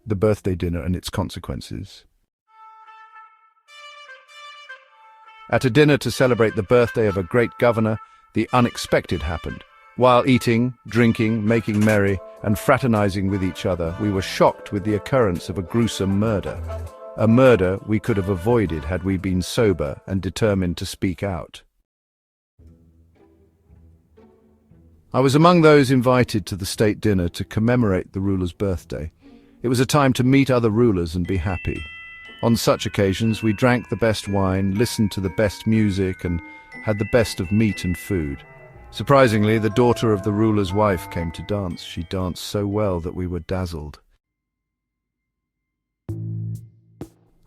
The birthday dinner and its consequences. At a dinner to celebrate the birthday of a great governor, the unexpected happened. While eating, drinking, making merry, and fraternizing with each other, we were shocked with the occurrence of a gruesome murder. A murder we could have avoided had we been sober and determined to speak out. I was among those invited to the state dinner to commemorate the ruler's birthday. It was a time to meet other rulers and be happy. On such occasions, we drank the best wine, listened to the best music, and had the best of meat and food. Surprisingly, the daughter of the ruler's wife came to dance. She danced so well that we were dazzled.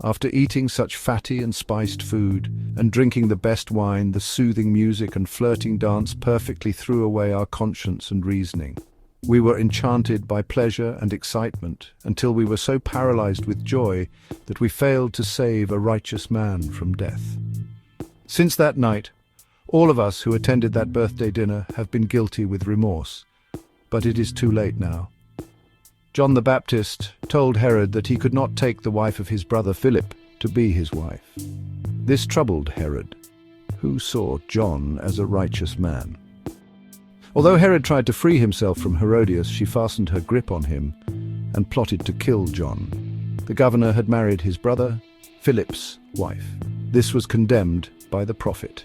After eating such fatty and spiced food, and drinking the best wine, the soothing music and flirting dance perfectly threw away our conscience and reasoning. We were enchanted by pleasure and excitement, until we were so paralyzed with joy that we failed to save a righteous man from death. Since that night, all of us who attended that birthday dinner have been guilty with remorse, but it is too late now. John the Baptist told Herod that he could not take the wife of his brother Philip to be his wife. This troubled Herod, who saw John as a righteous man. Although Herod tried to free himself from Herodias, she fastened her grip on him and plotted to kill John. The governor had married his brother Philip's wife. This was condemned by the prophet.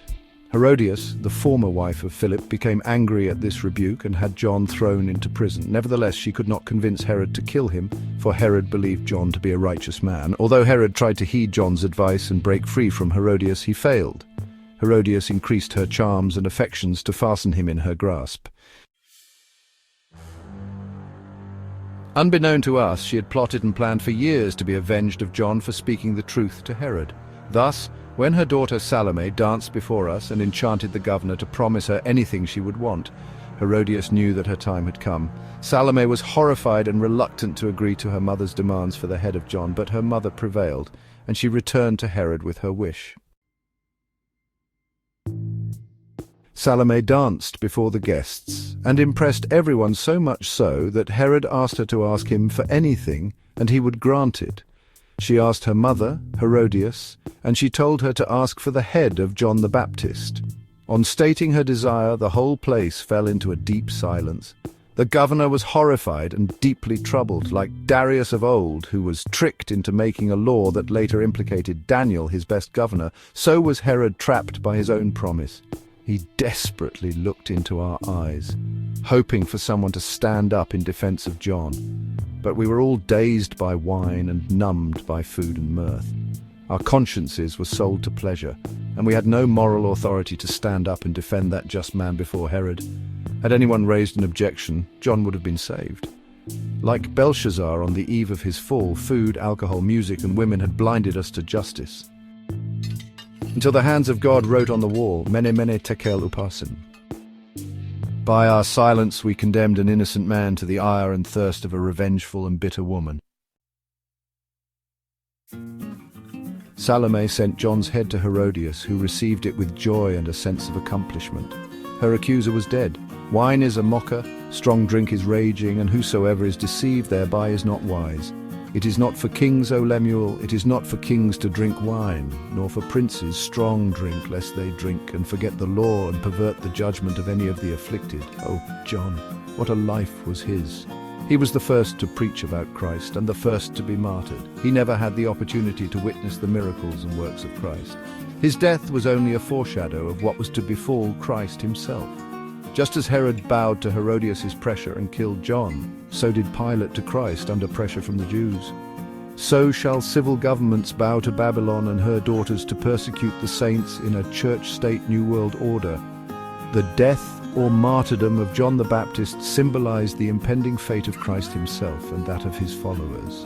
Herodias, the former wife of Philip, became angry at this rebuke and had John thrown into prison. Nevertheless, she could not convince Herod to kill him, for Herod believed John to be a righteous man. Although Herod tried to heed John's advice and break free from Herodias, he failed. Herodias increased her charms and affections to fasten him in her grasp. Unbeknown to us, she had plotted and planned for years to be avenged of John for speaking the truth to Herod. Thus, when her daughter Salome danced before us and enchanted the governor to promise her anything she would want, Herodias knew that her time had come. Salome was horrified and reluctant to agree to her mother's demands for the head of John, but her mother prevailed, and she returned to Herod with her wish. Salome danced before the guests and impressed everyone so much so that Herod asked her to ask him for anything, and he would grant it. She asked her mother, Herodias, and she told her to ask for the head of John the Baptist. On stating her desire, the whole place fell into a deep silence. The governor was horrified and deeply troubled, like Darius of old, who was tricked into making a law that later implicated Daniel, his best governor. So was Herod trapped by his own promise. He desperately looked into our eyes, hoping for someone to stand up in defense of John. But we were all dazed by wine and numbed by food and mirth. Our consciences were sold to pleasure, and we had no moral authority to stand up and defend that just man before Herod. Had anyone raised an objection, John would have been saved. Like Belshazzar on the eve of his fall, food, alcohol, music, and women had blinded us to justice. Until the hands of God wrote on the wall, Mene Mene Tekel Uparsin. By our silence we condemned an innocent man to the ire and thirst of a revengeful and bitter woman. Salome sent John's head to Herodias, who received it with joy and a sense of accomplishment. Her accuser was dead. Wine is a mocker, strong drink is raging, and whosoever is deceived thereby is not wise. It is not for kings, O Lemuel, it is not for kings to drink wine, nor for princes strong drink, lest they drink and forget the law and pervert the judgment of any of the afflicted. Oh, John, what a life was his! He was the first to preach about Christ and the first to be martyred. He never had the opportunity to witness the miracles and works of Christ. His death was only a foreshadow of what was to befall Christ himself. Just as Herod bowed to Herodias' pressure and killed John, so did Pilate to Christ under pressure from the Jews. So shall civil governments bow to Babylon and her daughters to persecute the saints in a church-state New World order. The death or martyrdom of John the Baptist symbolized the impending fate of Christ himself and that of his followers.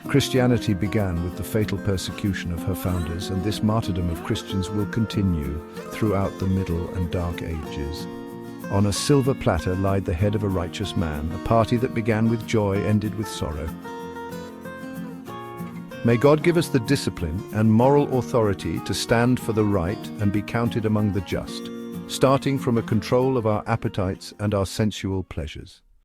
Christianity began with the fatal persecution of her founders, and this martyrdom of Christians will continue throughout the Middle and Dark Ages. On a silver platter lied the head of a righteous man. A party that began with joy ended with sorrow. May God give us the discipline and moral authority to stand for the right and be counted among the just, starting from a control of our appetites and our sensual pleasures.